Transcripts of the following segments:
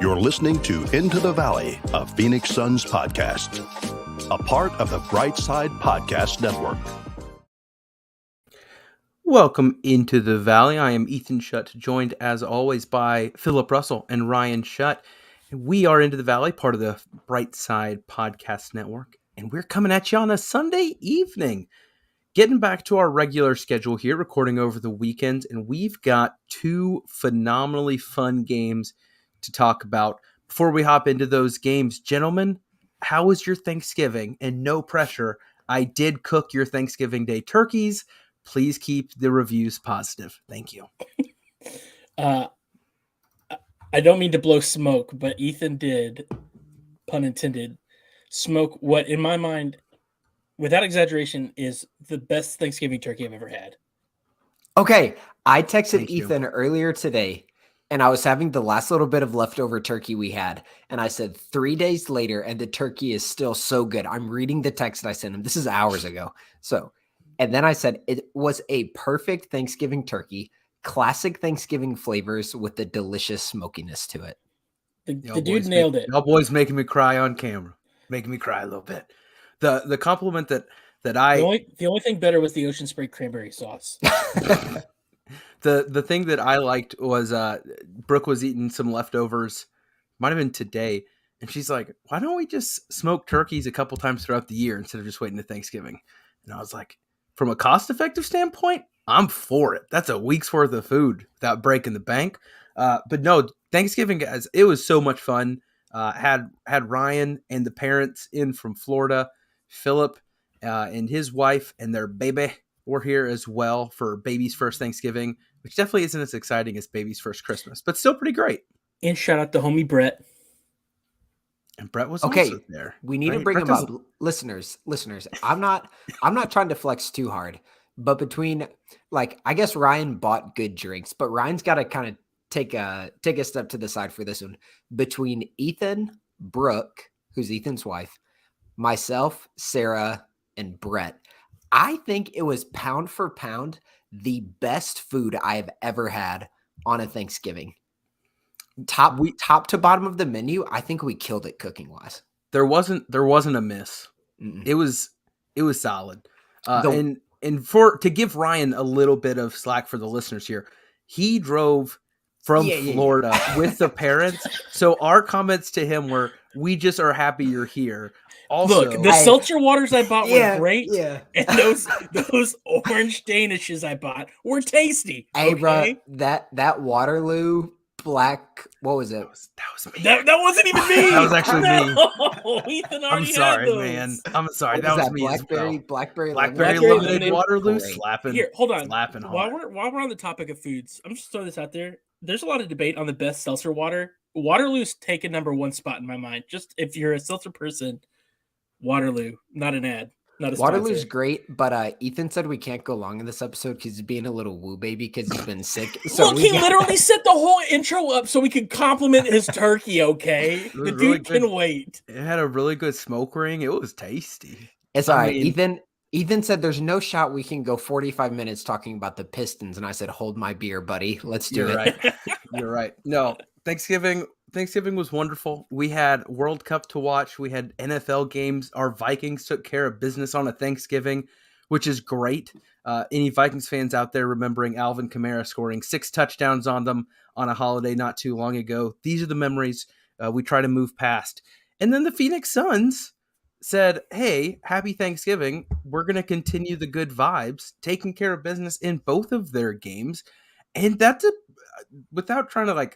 You're listening to Into the Valley, a Phoenix Suns podcast, a part of the Brightside Podcast Network. Welcome into the Valley. I am Ethan Shutt, joined as always by Philip Russell and Ryan Shutt. We are Into the Valley, part of the Brightside Podcast Network, and we're coming at you on a Sunday evening. Getting back to our regular schedule here, recording over the weekend, and we've got two phenomenally fun games to talk about. Before we hop into those games, gentlemen, how was your Thanksgiving? And no pressure, I did cook your Thanksgiving Day turkeys. Please keep the reviews positive. Thank you. I don't mean to blow smoke, but Ethan did, pun intended, smoke what, in my mind, without exaggeration, is the best Thanksgiving turkey I've ever had. Okay, I texted Ethan earlier today, and I was having the last little bit of leftover turkey we had, and I said 3 days later, and the turkey is still so good. I'm reading the text I sent him. This is hours ago. And then I said it was a perfect Thanksgiving turkey, classic Thanksgiving flavors with the delicious smokiness to it. The dude nailed it. Y'all boys making me cry on camera, making me cry a little bit. The compliment that I the only thing better was the ocean spray cranberry sauce. The thing that I liked was Brooke was eating some leftovers, might have been today, and she's like, "Why don't we just smoke turkeys a couple times throughout the year instead of just waiting to Thanksgiving?" And I was like, from a cost-effective standpoint, I'm for it. That's a week's worth of food without breaking the bank. But no, Thanksgiving, guys, it was so much fun. Had Ryan and the parents in from Florida. Philip and his wife and their baby were here as well for baby's first Thanksgiving, which definitely isn't as exciting as baby's first Christmas, but still pretty great. And shout out to homie Brett. And Brett was also there. We need to bring him up. Listeners, I'm not trying to flex too hard, but between, like, I guess Ryan bought good drinks, but Ryan's got to kind of take a step to the side for this one. Between Ethan, Brooke, who's Ethan's wife, myself, Sarah, and Brett, I think it was pound for pound the best food I have ever had on a Thanksgiving. Top to bottom of the menu, I think we killed it cooking wise. There wasn't a miss. Mm-mm. It was solid. And to give Ryan a little bit of slack for the listeners here, he drove from Florida with the parents. So our comments to him were, "We just are happy you're here." Also, look, the seltzer waters I bought were great. Yeah. And those orange Danishes I bought were tasty. Hey, bro, that Waterloo black, what was it? That was me. That wasn't even me. That was actually me. Ethan I'm sorry, man. I'm sorry. That was me. Blackberry lemonade Waterloo slapping. Here, hold on. Slapping while we're on the topic of foods, I'm just throwing this out there. There's a lot of debate on the best seltzer water. Waterloo's taken number one spot in my mind. Just if you're a seltzer person, Waterloo, not an ad. Not a sponsor. Waterloo's great, but Ethan said we can't go long in this episode because he's being a little woo baby because he's been sick. So look, he literally set the whole intro up so we could compliment his turkey, okay? The dude can wait. It had a really good smoke ring. It was tasty. It's all right. Ethan said there's no shot we can go 45 minutes talking about the Pistons, and I said, hold my beer, buddy. Let's do it. Right. You're right. No, Thanksgiving was wonderful. We had World Cup to watch. We had NFL games. Our Vikings took care of business on a Thanksgiving, which is great. Any Vikings fans out there remembering Alvin Kamara scoring 6 touchdowns on them on a holiday not too long ago? These are the memories we try to move past. And then the Phoenix Suns said, hey, happy Thanksgiving. We're going to continue the good vibes, taking care of business in both of their games. And that's without trying to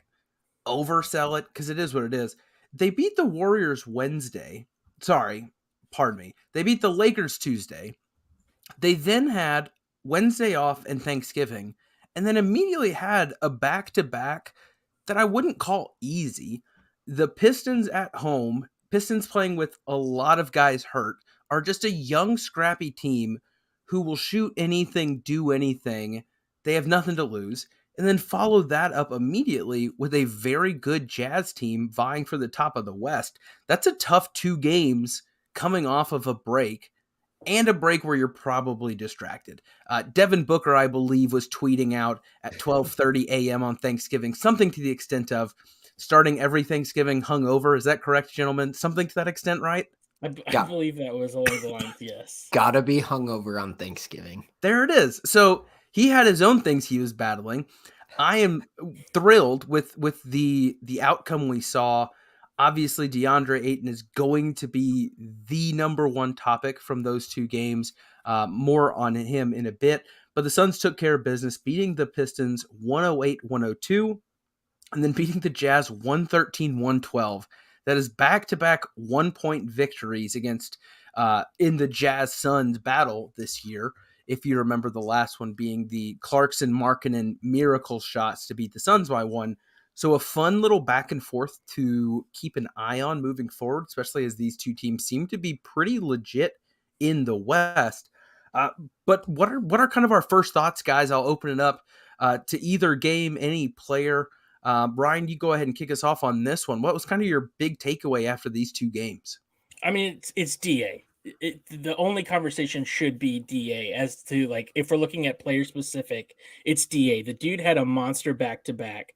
oversell it, because it is what it is. They beat the Warriors Wednesday. They beat the Lakers Tuesday. They then had Wednesday off and Thanksgiving, and then immediately had a back-to-back that I wouldn't call easy. The Pistons at home, Pistons playing with a lot of guys hurt, are just a young, scrappy team who will shoot anything, do anything. They have nothing to lose. And then follow that up immediately with a very good Jazz team vying for the top of the West. That's a tough 2 games coming off of a break, and a break where you're probably distracted. Devin Booker, I believe, was tweeting out at 12:30 a.m. on Thanksgiving, something to the extent of, starting every Thanksgiving hungover. Is that correct, gentlemen? Something to that extent, right? I believe that was along the lines, yes. Gotta be hungover on Thanksgiving. There it is. So he had his own things he was battling. I am thrilled with the outcome we saw. Obviously, Deandre Ayton is going to be the number one topic from those two games. More on him in a bit. But the Suns took care of business, beating the Pistons 108-102, and then beating the Jazz 113-112. That is back-to-back one-point victories against in the Jazz-Suns battle this year. If you remember the last one being the Clarkson-Markkanen miracle shots to beat the Suns by one. So a fun little back and forth to keep an eye on moving forward, especially as these two teams seem to be pretty legit in the West. But what are kind of our first thoughts, guys? I'll open it up to either game, any player. Brian, you go ahead and kick us off on this one. What was kind of your big takeaway after these two games? I mean, it's DA. The only conversation should be DA as to, like, if we're looking at player specific, it's DA. The dude had a monster back-to-back.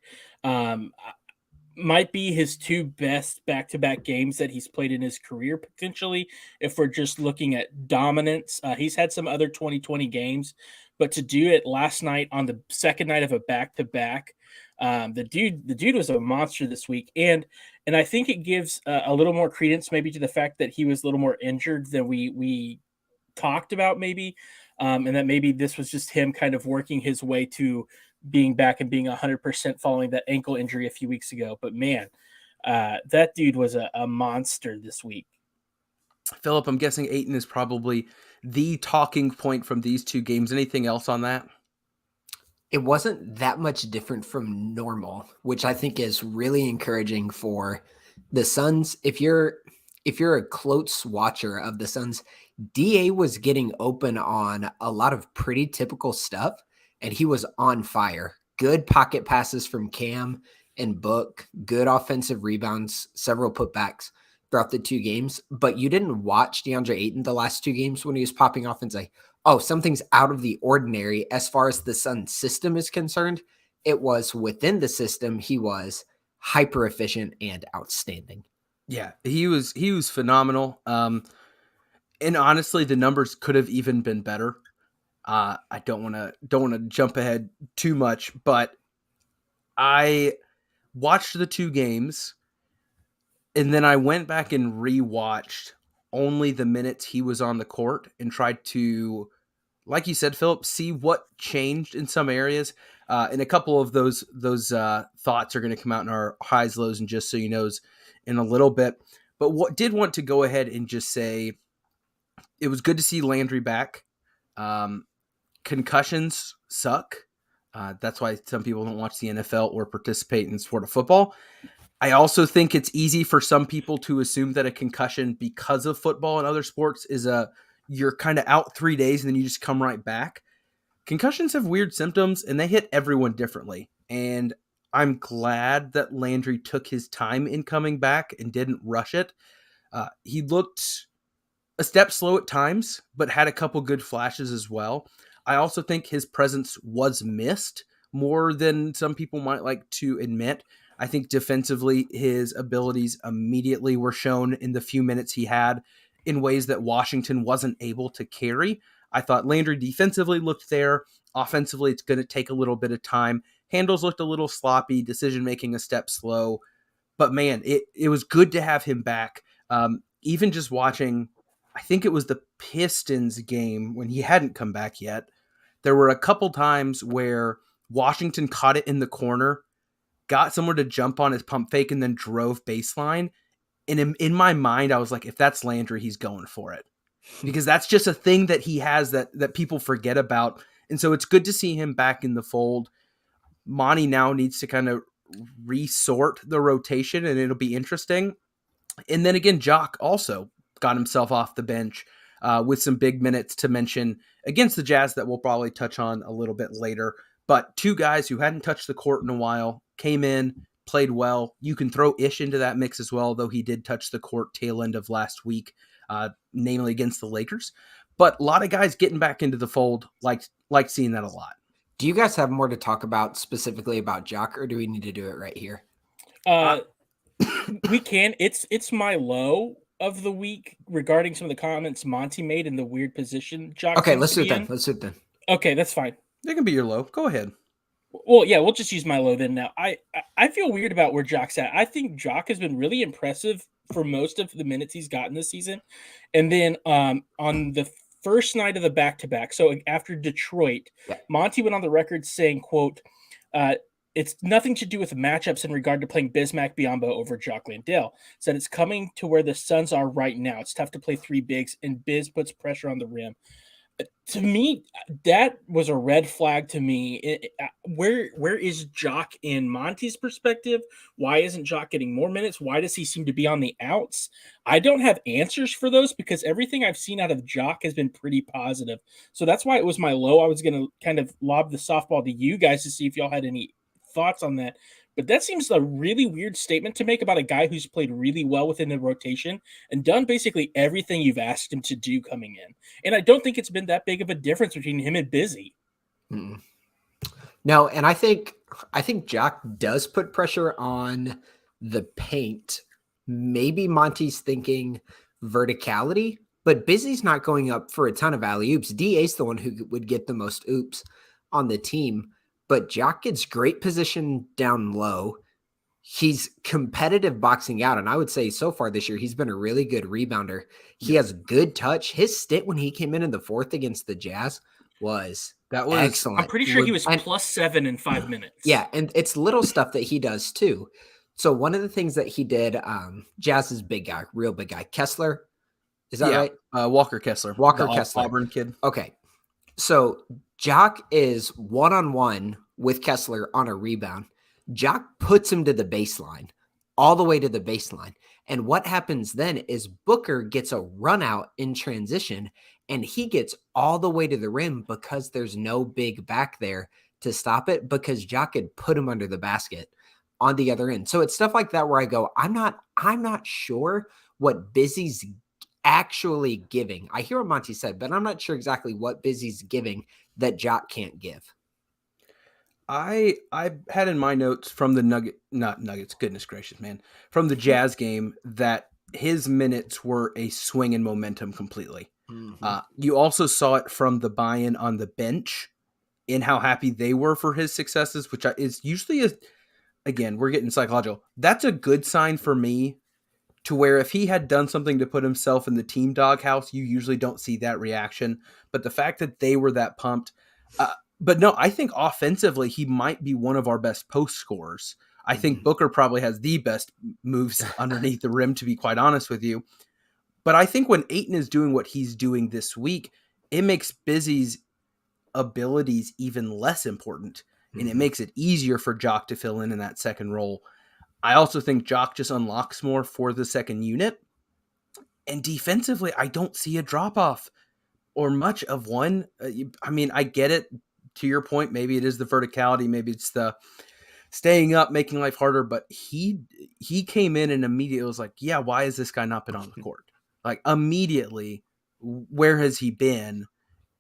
Might be his two best back-to-back games that he's played in his career, potentially, if we're just looking at dominance. He's had some other 2020 games, but to do it last night on the second night of a back-to-back, the dude was a monster this week. And I think it gives a little more credence maybe to the fact that he was a little more injured than we talked about maybe. And that maybe this was just him kind of working his way to being back and being 100% following that ankle injury a few weeks ago. But man, that dude was a monster this week. Philip, I'm guessing Ayton is probably the talking point from these two games. Anything else on that? It wasn't that much different from normal, which I think is really encouraging for the Suns. If you're a close watcher of the Suns, DA was getting open on a lot of pretty typical stuff, and he was on fire. Good pocket passes from Cam and Book, good offensive rebounds, several putbacks throughout the two games. But you didn't watch DeAndre Ayton the last two games when he was popping off and say, oh, something's out of the ordinary as far as the Suns system is concerned. It was within the system. He was hyper efficient and outstanding. Yeah, he was phenomenal. And honestly, the numbers could have even been better. I don't want to jump ahead too much, but I watched the two games and then I went back and rewatched only the minutes he was on the court and tried to, like you said, Philip, see what changed in some areas. And a couple of those thoughts are going to come out in our highs, lows, and just so you knows in a little bit. But what did want to go ahead and just say, it was good to see Landry back. Concussions suck. That's why some people don't watch the NFL or participate in the sport of football. I also think it's easy for some people to assume that a concussion because of football and other sports is you're kind of out 3 days and then you just come right back. Concussions have weird symptoms and they hit everyone differently. And I'm glad that Landry took his time in coming back and didn't rush it. He looked a step slow at times, but had a couple good flashes as well. I also think his presence was missed more than some people might like to admit. I think defensively, his abilities immediately were shown in the few minutes he had in ways that Washington wasn't able to carry. I thought Landry defensively looked there. Offensively, it's going to take a little bit of time. Handles looked a little sloppy, decision-making a step slow. But man, it was good to have him back. Even just watching, I think it was the Pistons game when he hadn't come back yet. There were a couple times where Washington caught it in the corner, got somewhere to jump on his pump fake, and then drove baseline. And in my mind, I was like, if that's Landry, he's going for it. Because that's just a thing that he has that people forget about. And so it's good to see him back in the fold. Monty now needs to kind of resort the rotation, and it'll be interesting. And then again, Jock also got himself off the bench with some big minutes to mention against the Jazz that we'll probably touch on a little bit later. But two guys who hadn't touched the court in a while came in, played well. You can throw Ish into that mix as well, though he did touch the court tail end of last week, namely against the Lakers. But a lot of guys getting back into the fold, like seeing that a lot. Do you guys have more to talk about specifically about Jock, or do we need to do it right here? We can. It's my low of the week regarding some of the comments Monty made in the weird position Jock Okay, seems let's to do it be then. in. Let's do it then. Okay, that's fine. They can be your low. Go ahead. Well, yeah, we'll just use my low then now. I feel weird about where Jock's at. I think Jock has been really impressive for most of the minutes he's gotten this season. And then on the first night of the back-to-back, so after Detroit, Yeah. Monty went on the record saying, quote, it's nothing to do with matchups in regard to playing Bismack Biyombo over Jock Landale. Said it's coming to where the Suns are right now. It's tough to play three bigs, and Biz puts pressure on the rim. To me, that was a red flag to me. Where is Jock in Monty's perspective? Why isn't Jock getting more minutes? Why does he seem to be on the outs? I don't have answers for those because everything I've seen out of Jock has been pretty positive. So that's why it was my low. I was going to kind of lob the softball to you guys to see if y'all had any thoughts on that. But that seems a really weird statement to make about a guy who's played really well within the rotation and done basically everything you've asked him to do coming in. And I don't think it's been that big of a difference between him and Busy. Mm. No, and I think Jock does put pressure on the paint. Maybe Monty's thinking verticality, but Busy's not going up for a ton of alley-oops. DA's the one who would get the most oops on the team. But Jock gets great position down low. He's competitive boxing out. And I would say so far this year, he's been a really good rebounder. He has good touch. His stint when he came in the fourth against the Jazz was excellent. I'm pretty sure he was +7 in 5 minutes. Yeah. And it's little stuff that he does too. So one of the things that he did, Jazz's big guy, real big guy, Kessler. Is that right? Walker Kessler. Walker Kessler. Auburn kid. Okay. So Jock is one-on-one with Kessler on a rebound. Jock puts him to the baseline, all the way to the baseline. And what happens then is Booker gets a run out in transition, and he gets all the way to the rim because there's no big back there to stop it because Jock had put him under the basket on the other end. So it's stuff like that where I go, I'm not sure what Busy's actually giving. I hear what Monty said, but I'm not sure exactly what Busy's giving that Jock can't give. I had in my notes from the Nuggets, goodness gracious, man, from the Jazz game that his minutes were a swing in momentum completely. Mm-hmm. You also saw it from the buy-in on the bench in how happy they were for his successes, which is usually again, we're getting psychological. That's a good sign for me. To where if he had done something to put himself in the team doghouse, you usually don't see that reaction. But the fact that they were that pumped. But no, I think offensively, he might be one of our best post scorers. I think Booker probably has the best moves underneath the rim, to be quite honest with you. But I think when Ayton is doing what he's doing this week, it makes Busy's abilities even less important. And it makes it easier for Jock to fill in that second role. I also think Jock just unlocks more for the second unit. And defensively, I don't see a drop-off or much of one. I mean, I get it. To your point, maybe it is the verticality. Maybe it's the staying up, making life harder. But he came in and immediately was like, yeah, why has this guy not been on the court? Like, immediately, where has he been?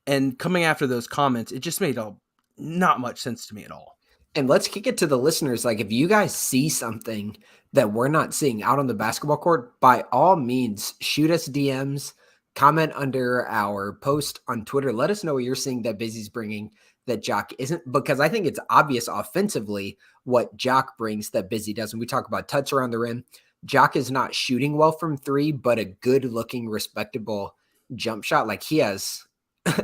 And coming after those comments, it just made not much sense to me at all. And let's kick it to the listeners. Like, if you guys see something that we're not seeing out on the basketball court, by all means, shoot us DMs, comment under our post on Twitter. Let us know what you're seeing that Busy's bringing that Jock isn't, because I think it's obvious offensively what Jock brings that Busy doesn't. We talk about touch around the rim. Jock is not shooting well from three, but a good looking, respectable jump shot. Like, he has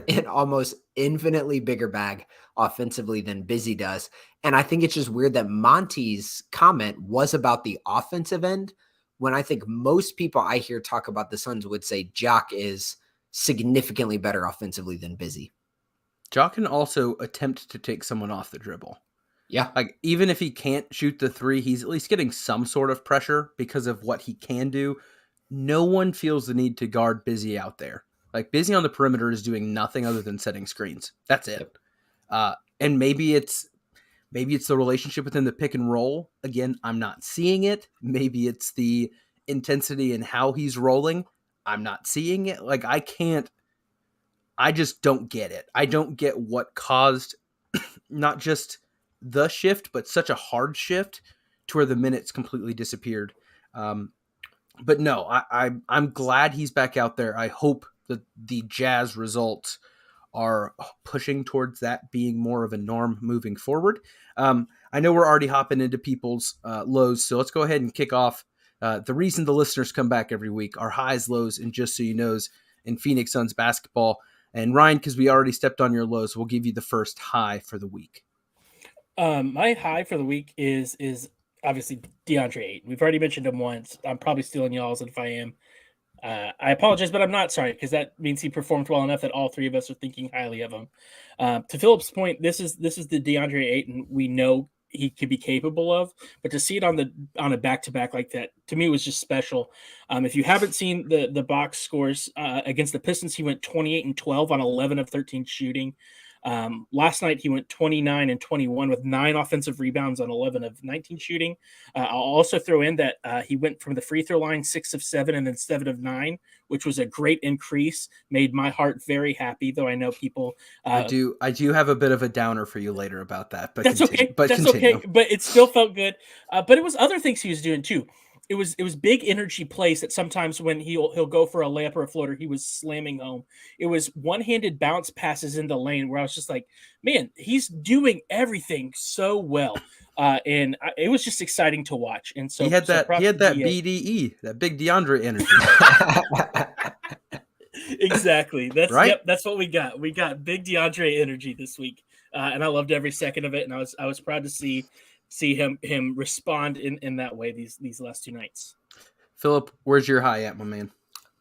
an almost infinitely bigger bag offensively than Busy does. And I think it's just weird that Monty's comment was about the offensive end, when I think most people I hear talk about the Suns would say Jock is significantly better offensively than Busy. Jock can also attempt to take someone off the dribble. Yeah. Like, even if he can't shoot the three, he's at least getting some sort of pressure because of what he can do. No one feels the need to guard Busy out there. Like, Busy on the perimeter is doing nothing other than setting screens. That's it. Yep. And maybe it's the relationship within the pick and roll. Again, I'm not seeing it. Maybe it's the intensity and how he's rolling. I'm not seeing it. Like, I just don't get it. I don't get what caused not just the shift, but such a hard shift to where the minutes completely disappeared. But no, I'm glad he's back out there. I hope that the Jazz results are pushing towards that being more of a norm moving forward. I know we're already hopping into people's lows, so let's go ahead and kick off the reason the listeners come back every week, our highs, lows, and just so you knows in Phoenix Suns basketball. And Ryan, because we already stepped on your lows, we'll give you the first high for the week. My high for the week is obviously Deandre Ayton. We've already mentioned him once. I'm probably stealing y'all's, and if I am, I apologize, but I'm not sorry, because that means he performed well enough that all three of us are thinking highly of him. To Philip's point, this is the Deandre Ayton we know he could be capable of, but to see it on a back-to-back like that, to me, was just special. If you haven't seen the box scores against the Pistons, he went 28-12 on 11 of 13 shooting. Last night he went 29-21 with 9 offensive rebounds on 11 of 19 shooting. I'll also throw in that he went from the free throw line 6 of 7 and then 7 of 9, which was a great increase. Made my heart very happy, though I know people. I do have a bit of a downer for you later about that, but that's okay. But continue. Okay. But it still felt good. But it was other things he was doing too. It was big energy plays that sometimes when he'll go for a layup or a floater, he was slamming home. It was one-handed bounce passes in the lane where I was just like, man, he's doing everything so well. And it was just exciting to watch. And so he had that BDE, that big DeAndre energy. Exactly. That's right. Yep, that's what we got. We got big DeAndre energy this week. And I loved every second of it. And I was proud to see him respond in that way these last 2 nights. Philip, where's your high at, my man?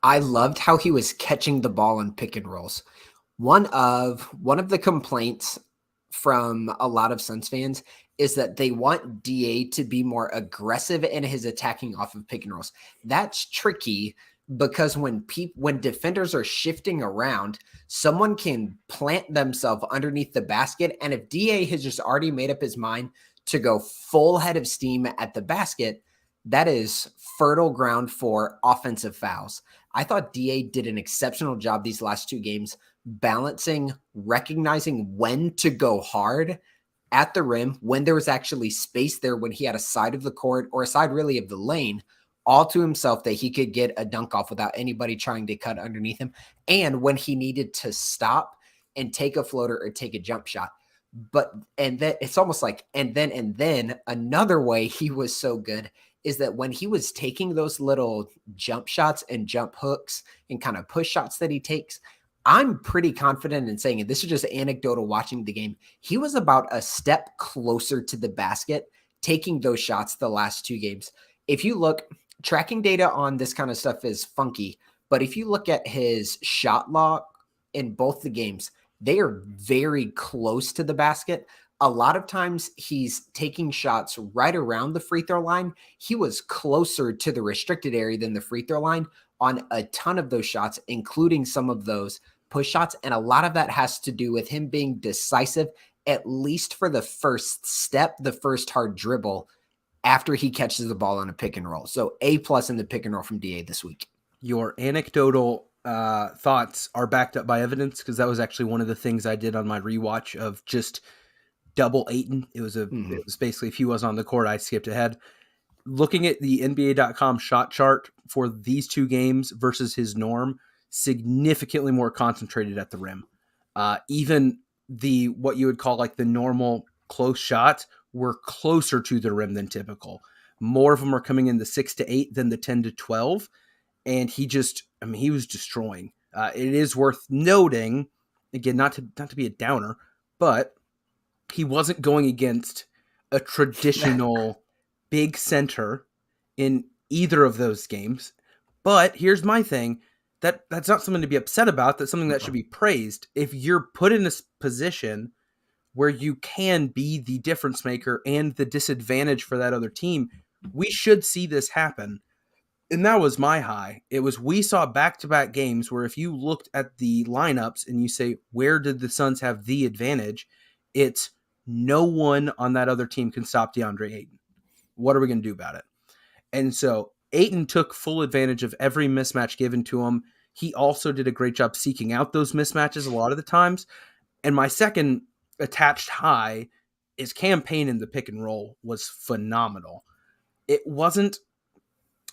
I loved how he was catching the ball in pick and rolls. One of the complaints from a lot of Suns fans is that they want DA to be more aggressive in his attacking off of pick and rolls. That's tricky because when defenders are shifting around, someone can plant themselves underneath the basket. And if DA has just already made up his mind to go full head of steam at the basket, that is fertile ground for offensive fouls. I thought DA did an exceptional job these last 2 games, balancing, recognizing when to go hard at the rim, when there was actually space there, when he had a side of the court or a side really of the lane all to himself that he could get a dunk off without anybody trying to cut underneath him. And when he needed to stop and take a floater or take a jump shot. And then it's almost like, and then another way he was so good is that when he was taking those little jump shots and jump hooks and kind of push shots that he takes, I'm pretty confident in saying, and this is just anecdotal watching the game, he was about a step closer to the basket taking those shots the last 2 games. If you look, tracking data on this kind of stuff is funky, but if you look at his shot log in both the games, they are very close to the basket. A lot of times he's taking shots right around the free throw line. He was closer to the restricted area than the free throw line on a ton of those shots, including some of those push shots. And a lot of that has to do with him being decisive, at least for the first step, the first hard dribble after he catches the ball on a pick and roll. So A+ in the pick and roll from DA this week. Your anecdotal thoughts are backed up by evidence, because that was actually one of the things I did on my rewatch of just double Ayton. It was basically, if he was on the court, I skipped ahead. Looking at the NBA.com shot chart for these 2 games versus his norm, significantly more concentrated at the rim. Even what you would call like the normal close shots were closer to the rim than typical. More of them are coming in the 6 to 8 than the 10 to 12. And he was destroying. It is worth noting, again, not to be a downer, but he wasn't going against a traditional big center in either of those games. But here's my thing. That's not something to be upset about. That's something that should be praised. If you're put in this position where you can be the difference maker and the disadvantage for that other team, we should see this happen. And that was my high. We saw back-to-back games where if you looked at the lineups and you say, where did the Suns have the advantage? It's no one on that other team can stop Deandre Ayton. What are we going to do about it? And so Ayton took full advantage of every mismatch given to him. He also did a great job seeking out those mismatches a lot of the times. And my second attached high is campaign in the pick and roll was phenomenal. it wasn't,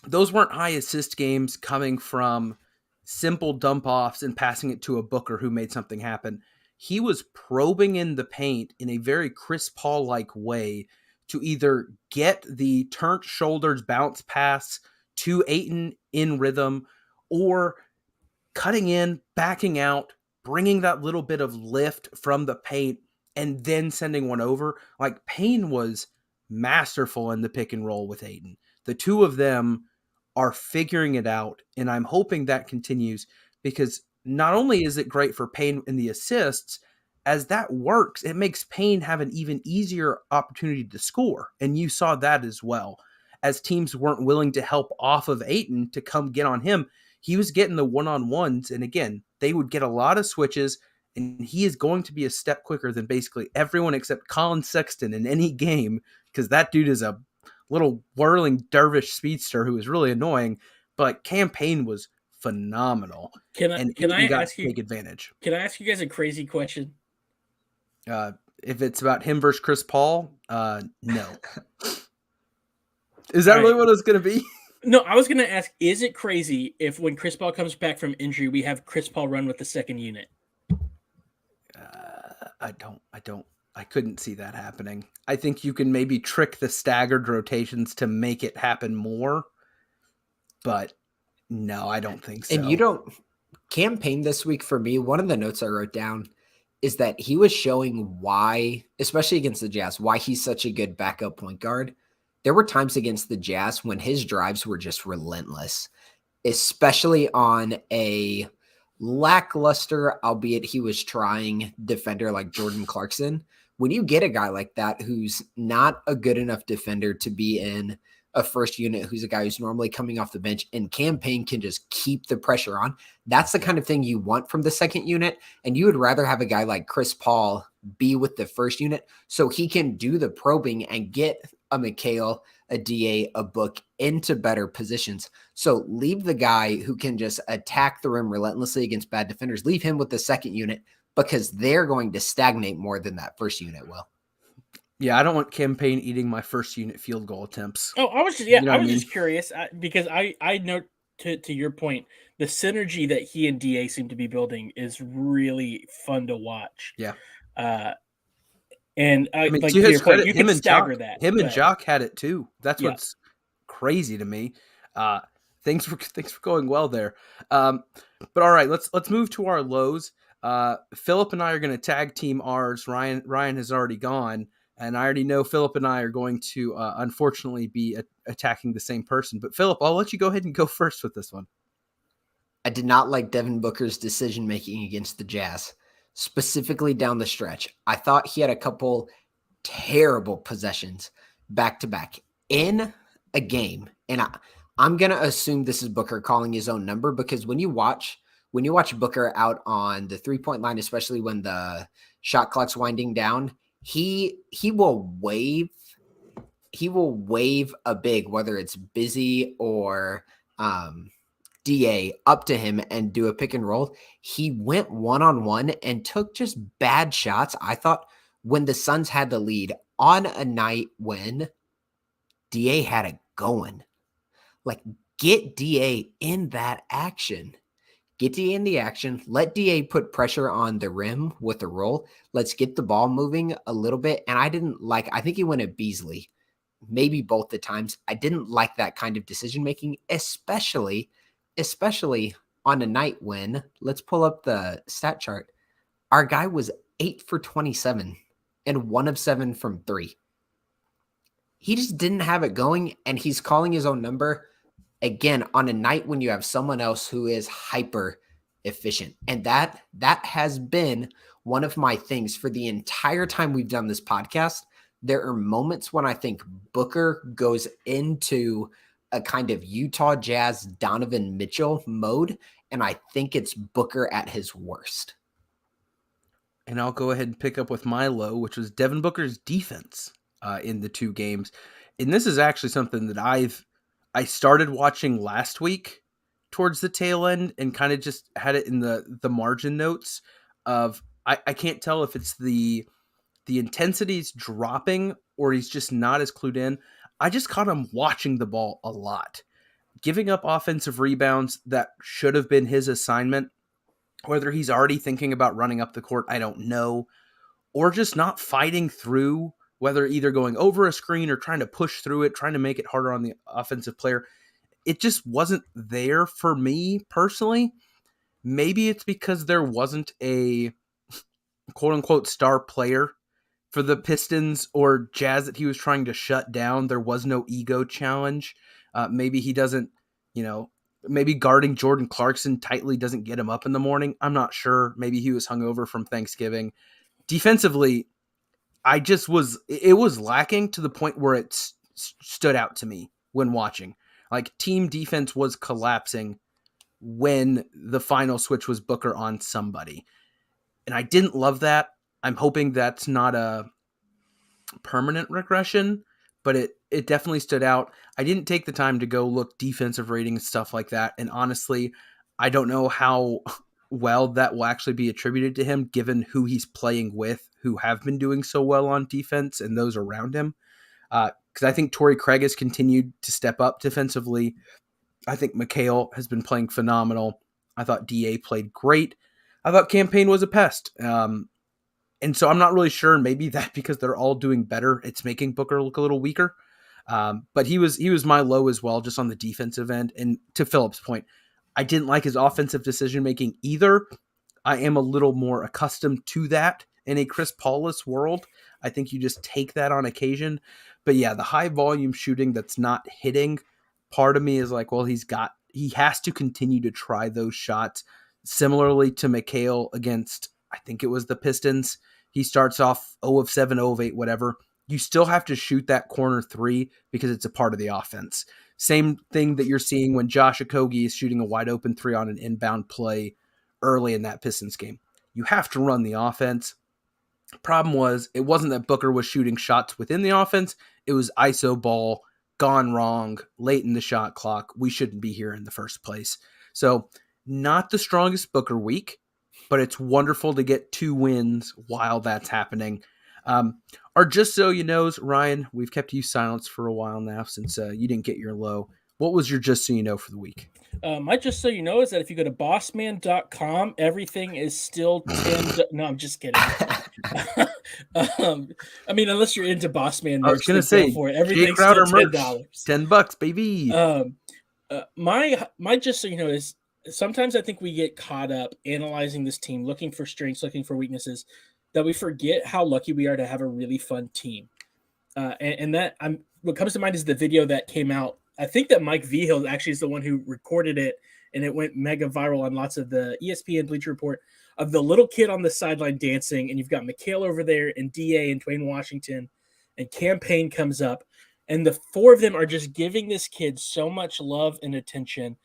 those weren't high assist games coming from simple dump offs and passing it to a Booker who made something happen. He was probing in the paint in a very Chris Paul like way to either get the turned shoulders bounce pass to Ayton in rhythm, or cutting in, backing out, bringing that little bit of lift from the paint, and then sending one over. Like, Payne was masterful in the pick and roll with Ayton. The two of them are figuring it out, and I'm hoping that continues, because not only is it great for Payne in the assists, as that works, it makes Payne have an even easier opportunity to score. And you saw that as well. As teams weren't willing to help off of Ayton to come get on him, he was getting the one-on-ones, and again, they would get a lot of switches, and he is going to be a step quicker than basically everyone except Colin Sexton in any game, because that dude is a little whirling dervish speedster who is really annoying, but Cam Payne was phenomenal. Can I ask you? Take advantage. Can I ask you guys a crazy question? If it's about him versus Chris Paul, no. Is that really what it's going to be? No, I was going to ask, is it crazy if when Chris Paul comes back from injury, we have Chris Paul run with the second unit? I couldn't see that happening. I think you can maybe trick the staggered rotations to make it happen more, but no, I don't think so. And Cam Payne this week for me, one of the notes I wrote down is that he was showing why, especially against the Jazz, why he's such a good backup point guard. There were times against the Jazz when his drives were just relentless, especially on a lackluster, albeit he was trying, defender like Jordan Clarkson. When you get a guy like that who's not a good enough defender to be in a first unit, who's a guy who's normally coming off the bench, and Cam Payne can just keep the pressure on, that's the kind of thing you want from the second unit. And you would rather have a guy like Chris Paul be with the first unit so he can do the probing and get a McHale, a DA, a Book into better positions. So leave the guy who can just attack the rim relentlessly against bad defenders, leave him with the second unit, because they're going to stagnate more than that first unit will. Yeah, I don't want Cam Payne eating my first unit field goal attempts. Oh, I was just curious because I know, to your point, the synergy that he and DA seem to be building is really fun to watch. Yeah. And I mean, like, to your point, you can stagger that. Him and Jock had it too. That's what's crazy to me. Things were going well there. But all right, let's move to our lows. Philip and I are going to tag team ours. Ryan has already gone, and I already know Philip and I are going to unfortunately be attacking the same person. But Philip, I'll let you go ahead and go first with this one. I did not like Devin Booker's decision making against the Jazz, specifically down the stretch. I thought he had a couple terrible possessions back to back in a game. And I'm going to assume this is Booker calling his own number, because when you watch Booker out on the 3-point line, especially when the shot clock's winding down, he will wave a big, whether it's Busy or DA, up to him and do a pick and roll. He went one-on-one and took just bad shots. I thought when the Suns had the lead on a night when DA had it going, like, get DA in that action. Get DA in the action. Let DA put pressure on the rim with a roll. Let's get the ball moving a little bit. And I think he went at Beasley, maybe both the times. I didn't like that kind of decision-making, especially on a night when, let's pull up the stat chart, our guy was 8 for 27 and 1 of 7 from 3. He just didn't have it going, and he's calling his own number again on a night when you have someone else who is hyper efficient. And that has been one of my things for the entire time we've done this podcast. There are moments when I think Booker goes into a kind of Utah Jazz Donovan Mitchell mode, and I think it's Booker at his worst. And I'll go ahead and pick up with my low, which was Devin Booker's defense in the two games. And this is actually something that I started watching last week towards the tail end, and kind of just had it in the margin notes of, I can't tell if it's the intensity's dropping or he's just not as clued in. I just caught him watching the ball a lot, giving up offensive rebounds that should have been his assignment. Whether he's already thinking about running up the court, I don't know, or just not fighting through, whether either going over a screen or trying to push through it, trying to make it harder on the offensive player. It just wasn't there for me personally. Maybe it's because there wasn't a quote unquote star player for the Pistons or Jazz that he was trying to shut down. There was no ego challenge. Maybe he doesn't, maybe guarding Jordan Clarkson tightly doesn't get him up in the morning. I'm not sure. Maybe he was hungover from Thanksgiving. Defensively, it was lacking to the point where it stood out to me when watching. Like, team defense was collapsing when the final switch was Booker on somebody. And I didn't love that. I'm hoping that's not a permanent regression, but it definitely stood out. I didn't take the time to go look defensive ratings, stuff like that. And honestly, I don't know how well that will actually be attributed to him, given who he's playing with, who have been doing so well on defense and those around him. Because I think Torrey Craig has continued to step up defensively. I think McHale has been playing phenomenal. I thought DA played great. I thought Campaign was a pest. And so I'm not really sure. Maybe that because they're all doing better, it's making Booker look a little weaker. But he was my low as well, just on the defensive end. And to Philip's point, I didn't like his offensive decision-making either. I am a little more accustomed to that in a Chris Paulus world. I think you just take that on occasion. But yeah, the high volume shooting that's not hitting, part of me is like, well, he has to continue to try those shots. Similarly to McHale against, I think it was the Pistons. He starts off 0 of 7, 0 of 8, whatever. You still have to shoot that corner three because it's a part of the offense. Same thing that you're seeing when Josh Okogie is shooting a wide open three on an inbound play early in that Pistons game. You have to run the offense. Problem was, it wasn't that Booker was shooting shots within the offense. It was ISO ball, gone wrong, late in the shot clock. We shouldn't be here in the first place. So not the strongest Booker week, but it's wonderful to get 2 wins while that's happening. Or just so you know, Ryan, we've kept you silenced for a while now since you didn't get your low. What was your just so you know for the week? My just so you know is that if you go to bossman.com, everything is still 10. No, I'm just kidding. I mean, unless you're into Bossman merch, I was going to say, for it. Everything's still $10. $10, baby. My just so you know is sometimes I think we get caught up analyzing this team, looking for strengths, looking for weaknesses, that we forget how lucky we are to have a really fun team. And that what comes to mind is the video that came out. I think that Mike Vigil actually is the one who recorded it, and it went mega viral on lots of the ESPN Bleacher Report of the little kid on the sideline dancing, and you've got McHale over there and DA and Dwayne Washington, and Campaign comes up, and the 4 of them are just giving this kid so much love and attention.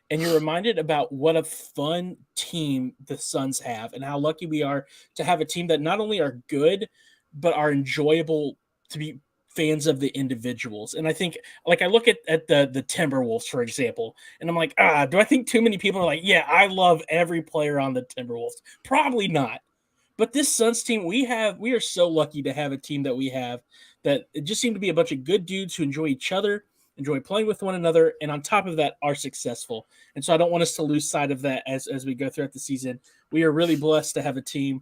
And you're reminded about what a fun team the Suns have and how lucky we are to have a team that not only are good, but are enjoyable to be fans of the individuals. And I think, like, I look at the Timberwolves, for example, and I'm like, do I think too many people are like, yeah, I love every player on the Timberwolves? Probably not. But this Suns team, we are so lucky to have a team that we have, that it just seemed to be a bunch of good dudes who enjoy each other, enjoy playing with one another, and on top of that are successful. And so I don't want us to lose sight of that as we go throughout the season. We are really blessed to have a team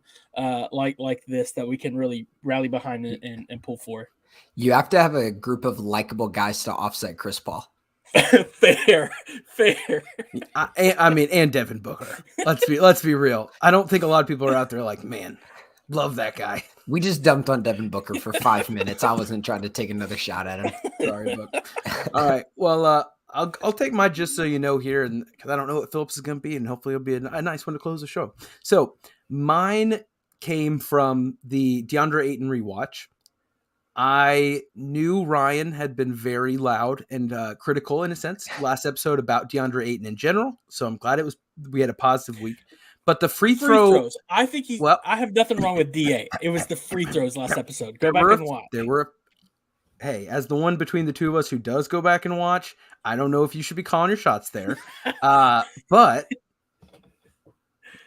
like this that we can really rally behind and pull for. You have to have a group of likable guys to offset Chris Paul. Fair. I mean, and Devin Booker. Let's be real. I don't think a lot of people are out there like, man, love that guy. We just dumped on Devin Booker for 5 minutes. I wasn't trying to take another shot at him. Sorry, Book. All right. Well, I'll take my just so you know here, and because I don't know what Phillips is going to be, and hopefully it'll be a nice one to close the show. So mine came from the Deandre Ayton rewatch. I knew Ryan had been very loud and critical, in a sense, last episode about Deandre Ayton in general. So I'm glad we had a positive week. But the free throws, I think I have nothing wrong with DA. It was the free throws last episode. Go back and watch. Hey, as the one between the two of us who does go back and watch, I don't know if you should be calling your shots there. But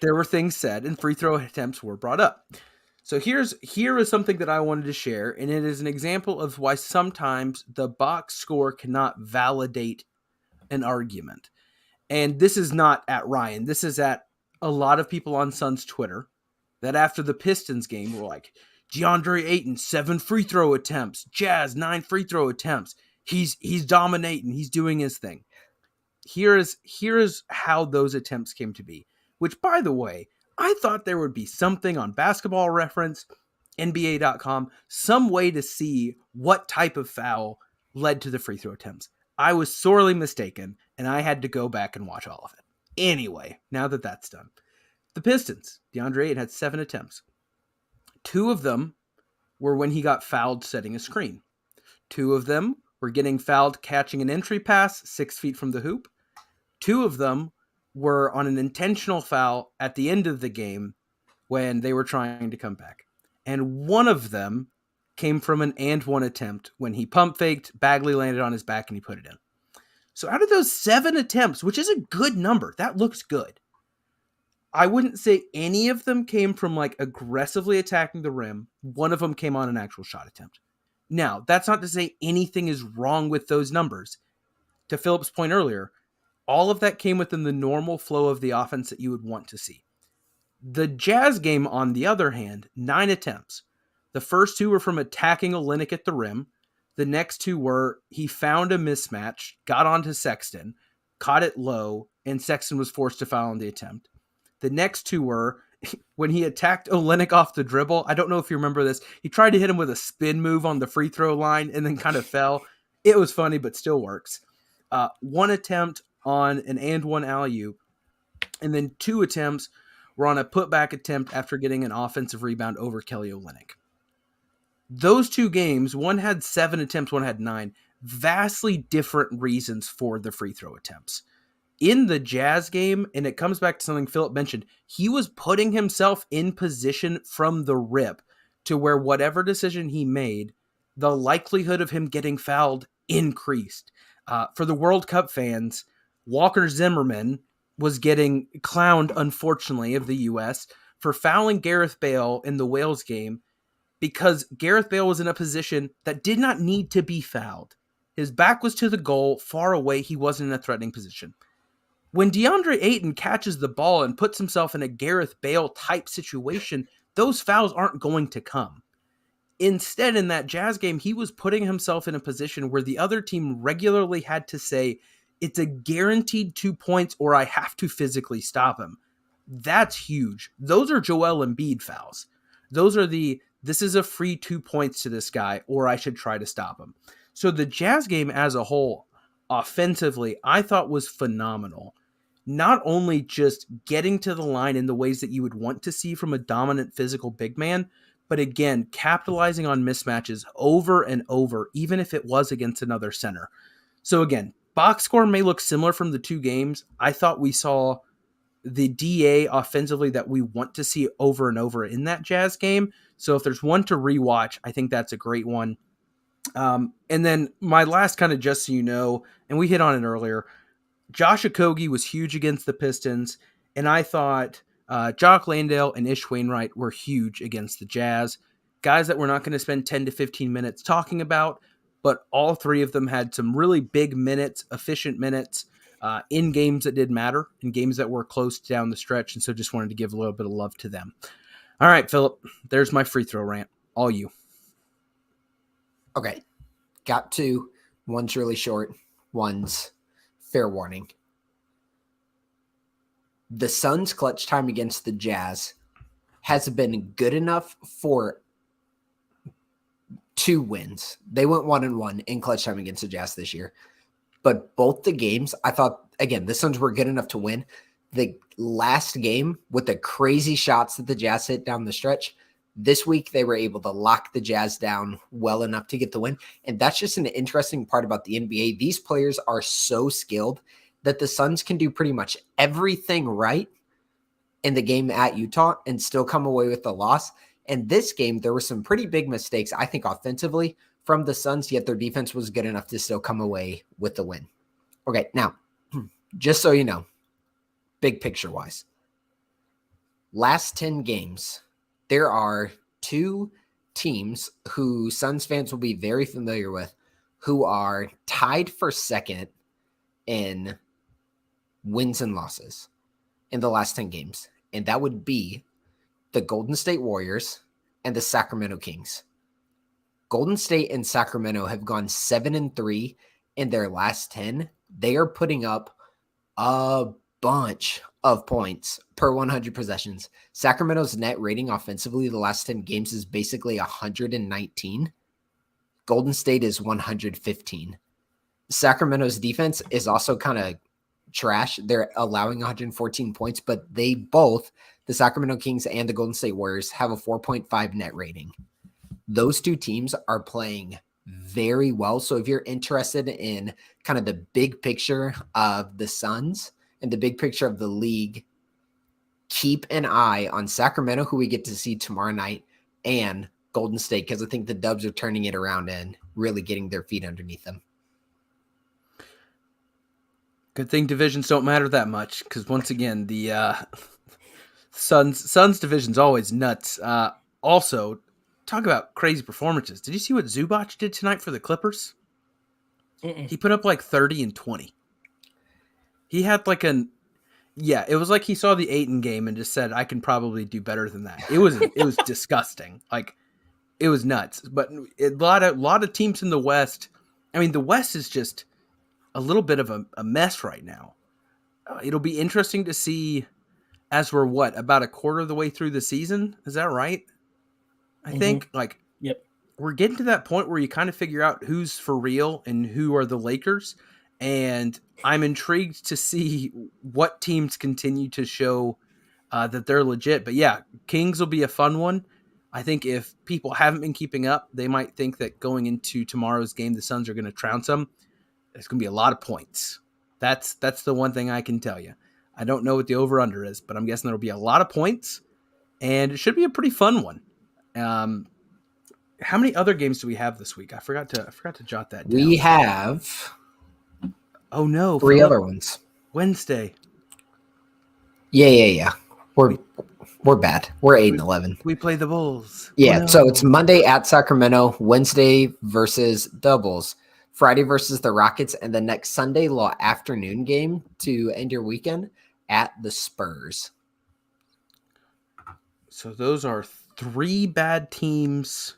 there were things said and free throw attempts were brought up. So here is something that I wanted to share, and it is an example of why sometimes the box score cannot validate an argument. And this is not at Ryan. This is at a lot of people on Suns Twitter that after the Pistons game were like, Deandre Ayton, 7 free throw attempts. Jazz, 9 free throw attempts. He's dominating. He's doing his thing. Here is how those attempts came to be, which, by the way, I thought there would be something on Basketball Reference, NBA.com, some way to see what type of foul led to the free throw attempts. I was sorely mistaken, and I had to go back and watch all of it. Anyway, now that that's done. The Pistons, Deandre Ayton had 7 attempts. 2 of them were when he got fouled setting a screen. 2 of them were getting fouled catching an entry pass 6 feet from the hoop. 2 of them were on an intentional foul at the end of the game when they were trying to come back. And 1 of them came from an and 1 attempt when he pump faked, Bagley landed on his back, and he put it in. So out of those 7 attempts, which is a good number, that looks good. I wouldn't say any of them came from like aggressively attacking the rim. 1 of them came on an actual shot attempt. Now, that's not to say anything is wrong with those numbers. To Philip's point earlier, all of that came within the normal flow of the offense that you would want to see. The Jazz game, on the other hand, 9 attempts. The first 2 were from attacking Olynyk at the rim. The next 2 were he found a mismatch, got onto Sexton, caught it low, and Sexton was forced to foul on the attempt. The next 2 were when he attacked Olynyk off the dribble. I don't know if you remember this. He tried to hit him with a spin move on the free throw line and then kind of fell. It was funny, but still works. 1 attempt on an and 1 alley-oop, and then 2 attempts were on a putback attempt after getting an offensive rebound over Kelly Olynyk. Those 2 games, one had 7 attempts, one had 9. Vastly different reasons for the free throw attempts. In the Jazz game, and it comes back to something Philip mentioned, he was putting himself in position from the rip to where whatever decision he made, the likelihood of him getting fouled increased. For the World Cup fans, Walker Zimmerman was getting clowned, unfortunately, of the U.S. for fouling Gareth Bale in the Wales game because Gareth Bale was in a position that did not need to be fouled. His back was to the goal, far away. He wasn't in a threatening position. When Deandre Ayton catches the ball and puts himself in a Gareth Bale type situation, those fouls aren't going to come. Instead, in that Jazz game, he was putting himself in a position where the other team regularly had to say, it's a guaranteed 2 points or I have to physically stop him. That's huge. Those are Joel Embiid fouls. Those are this is a free 2 points to this guy or I should try to stop him. So the Jazz game as a whole, offensively, I thought was phenomenal. Not only just getting to the line in the ways that you would want to see from a dominant physical big man, but again, capitalizing on mismatches over and over, even if it was against another center. So again, box score may look similar from the 2 games. I thought we saw the DA offensively that we want to see over and over in that Jazz game. So if there's one to rewatch, I think that's a great one. And then my last kind of just so you know, and we hit on it earlier, Josh Okogie was huge against the Pistons, and I thought Jock Landale and Ish Wainwright were huge against the Jazz. Guys that we're not going to spend 10 to 15 minutes talking about, but all 3 of them had some really big minutes, efficient minutes in games that did matter, in games that were close down the stretch, and so just wanted to give a little bit of love to them. All right, Philip, there's my free throw rant. All you. Okay. Got 2. One's really short. One's fair warning. The Suns' clutch time against the Jazz has been good enough for 2 wins. They went 1-1 in clutch time against the Jazz this year. But both the games, I thought, again, the Suns were good enough to win. The last game, with the crazy shots that the Jazz hit down the stretch, this week they were able to lock the Jazz down well enough to get the win. And that's just an interesting part about the NBA. These players are so skilled that the Suns can do pretty much everything right in the game at Utah and still come away with the loss. And this game, there were some pretty big mistakes, I think, offensively from the Suns, yet their defense was good enough to still come away with the win. Okay, now, just so you know, big picture-wise, last 10 games, there are two teams who Suns fans will be very familiar with, who are tied for second in wins and losses in the last 10 games. And that would be the Golden State Warriors and the Sacramento Kings. Golden State and Sacramento have gone 7-3 in their last 10. They are putting up a bunch of points per 100 possessions. Sacramento's net rating offensively the last 10 games is basically 119. Golden State is 115. Sacramento's defense is also kind of trash. They're allowing 114 points, but they both, the Sacramento Kings and the Golden State Warriors, have a 4.5 net rating. Those two teams are playing very well. So if you're interested in kind of the big picture of the Suns and the big picture of the league, keep an eye on Sacramento, who we get to see tomorrow night, and Golden State, because I think the Dubs are turning it around and really getting their feet underneath them. Good thing divisions don't matter that much, because once again, the Suns division's always nuts. Also, talk about crazy performances. Did you see what Zubac did tonight for the Clippers? Mm-mm. He put up like 30 and 20. He had it was like he saw the Ayton game and just said, I can probably do better than that. It was disgusting. Like, it was nuts. But a lot of teams in the West, I mean, the West is just a little bit of a mess right now. It'll be interesting to see as we're about a quarter of the way through the season. Is that right? I think Yep. We're getting to that point where you kind of figure out who's for real and who are the Lakers. And I'm intrigued to see what teams continue to show that they're legit. But yeah, Kings will be a fun one. I think if people haven't been keeping up, they might think that going into tomorrow's game, the Suns are going to trounce them. There's going to be a lot of points. That's the one thing I can tell you. I don't know what the over-under is, but I'm guessing there'll be a lot of points, and it should be a pretty fun one. How many other games do we have this week? I forgot to jot that down. We have oh no, three other ones. Wednesday. Yeah. We're bad. We're 8-11. We play the Bulls. Yeah, Oh, no. so it's Monday at Sacramento, Wednesday versus the Bulls, Friday versus the Rockets, and the next Sunday afternoon game to end your weekend at the Spurs. So those are three bad teams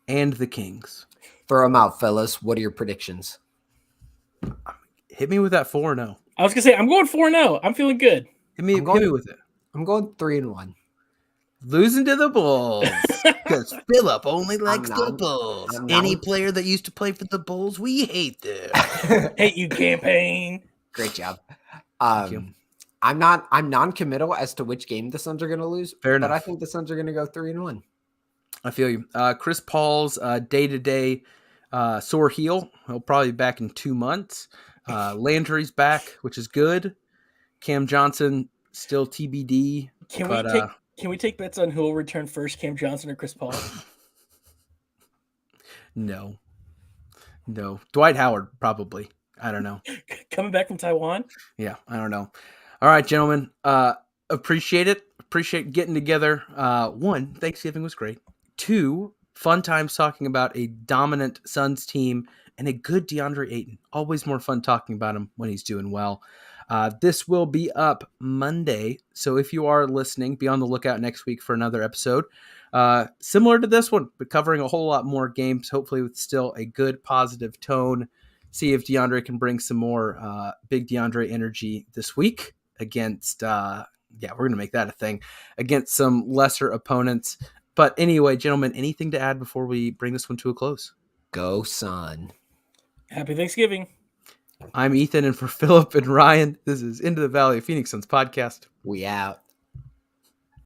and the Kings. Throw them out, fellas. What are your predictions? Hit me with that 4-0. I was going to say, I'm going 4-0. I'm feeling good. Hit me with it. I'm going 3-1. Losing to the Bulls. Because Phillip only likes the Bulls. Any not- player that used to play for the Bulls, we hate them. Hate you, campaign. Great job. Thank you. I'm non-committal as to which game the Suns are going to lose. Fair but enough. I think the Suns are going to go 3-1. I feel you. Chris Paul's day-to-day sore heel. He'll probably be back in 2 months. Landry's back, which is good. Cam Johnson still TBD. Can we take bets on who will return first, Cam Johnson or Chris Paul? No. Dwight Howard, probably. I don't know. Coming back from Taiwan? Yeah, I don't know. All right, gentlemen. Appreciate it. Appreciate getting together. 1, Thanksgiving was great. 2, fun times talking about a dominant Suns team and a good Deandre Ayton. Always more fun talking about him when he's doing well. This will be up Monday, so if you are listening, be on the lookout next week for another episode. Similar to this one, but covering a whole lot more games, hopefully with still a good positive tone. See if Deandre can bring some more big Deandre energy this week against, we're going to make that a thing, against some lesser opponents. But anyway, gentlemen, anything to add before we bring this one to a close? Go Sun. Happy Thanksgiving. I'm Ethan, and for Phillip and Ryan, this is Into the Valley of Phoenix Suns podcast. We out.